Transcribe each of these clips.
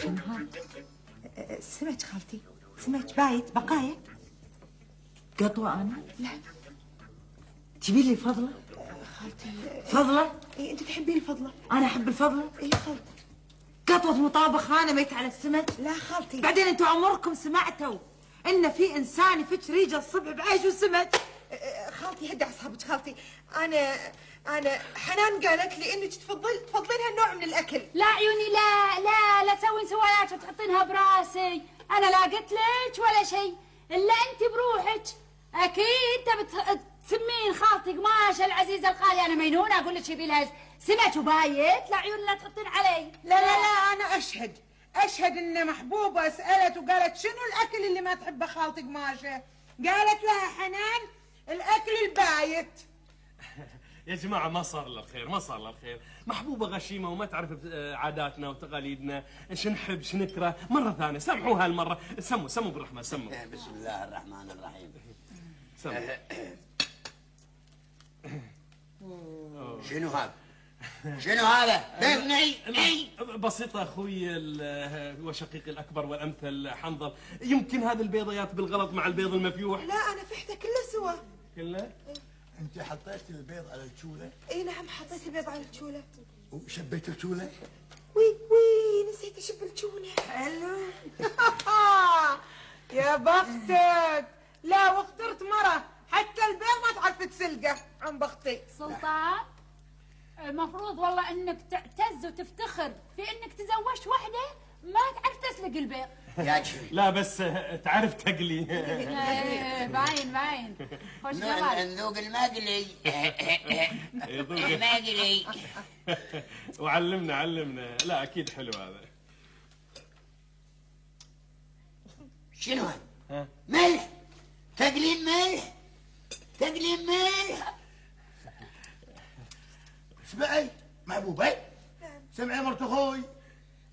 شنو هذا؟ سمك خالتي، سمك بايت بقايا. قطوة أنا؟ لا تبي لي فضلة؟ خالتي فضلة؟ إيه أنت تحبين الفضلة؟ أنا أحب الفضلة؟ إيه خالتي. قطوة مطابخ أنا ميت على السمك؟ لا خالتي. بعدين أنتوا عمركم سمعتوا إن في إنسان يفتش ريجه الصبح بعيش وسمك؟ خالتي هدي أعصابك خالتي. أنا حنان قالت لي إنك تفضلين هالنوع من الأكل. لا عيوني، لا تسوين سوالات وتحطينها براسي. أنا لا قلت لك ولا شيء إلا أنت بروحك. أكيد تبي تسمين خالتي قماشة العزيزة الغالية. أنا مجنونة أقول لك يبي لها سمك وبايت. لا عيوني لا تحطين علي. لا أنا أشهد إن محبوبة سألت وقالت شنو الأكل اللي ما تحبه خالتي قماشة؟ قالت لها حنان الأكل البايت. يا جماعة ما صار إلا الخير، ما صار إلا الخير. محبوبة غشيمة وما تعرف عاداتنا وتقاليدنا، شنحب شنكره. مرة ثانية سامحوها هالمرة. سموا بالرحمن سموا. بسم الله الرحمن الرحيم. سموا. شنو هذا؟ شنو هذا؟ بيض بسيطة أخوي وشقيقي الأكبر والأمثل حنظل. يمكن هذه البيضيات بالغلط مع البيض المفيوح. لا أنا فحته كله سوا. كله؟ انت حطيت البيض على الشوله؟ اي نعم حطيت البيض على الشوله. وشبيت الشوله؟ وي نسيت اشب الشوله. حلو. يا بختك. لا واخترت مرة حتى البيض ما تعرف تسلقه عن بختي. سلطان المفروض والله انك تعتز وتفتخر في انك تزوجت وحده ما تعرف تسلق البيض. لا بس تعرف تقلي. باين. خوش جمال. نذوق المقلي. المقلي. وعلمنا. لا اكيد حلو هذا. شنو هذا؟ ملح. تقلين ملح. اسمعي محبوبة، سمعي مرت اخوي،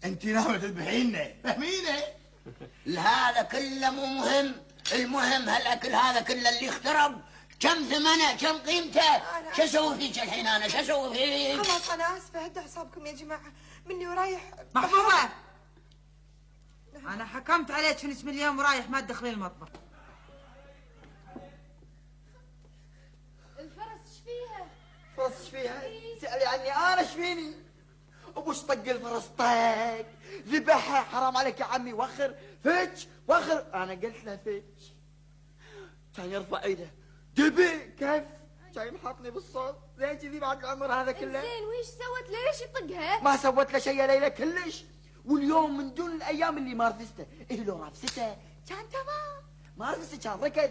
انت ناوية تذبحينا فهميني؟ هذا كله مو مهم، المهم هالاكل هذا كله اللي اخترب كم ثمنه؟ كم قيمته؟ شو اسوي فيك الحين انا؟ شو اسوي فيك؟ خلاص انا اسفه هدوا اعصابكم يا جماعه مني ورايح. محبوبة انا حكمت عليك انك من اليوم ورايح ما تدخلين المطبخ. الفرس فيها؟ فرس فيها؟ سألي عني انا ايش فيني؟ ابوش طق الفرس طق ذبحها. حرام عليك يا عمي. وخر انا قلت له فتش كان يرفع ايده دبي كيف كان محطني بالصوت زين كذي بعد العمر هذا كله. زين ويش سوت ليش يطقها؟ ما سوت له شيء يا ليلى كلش. واليوم من دون الايام اللي ما رفسته. لو رفسته كان تمام. ما رفسته كان ركض.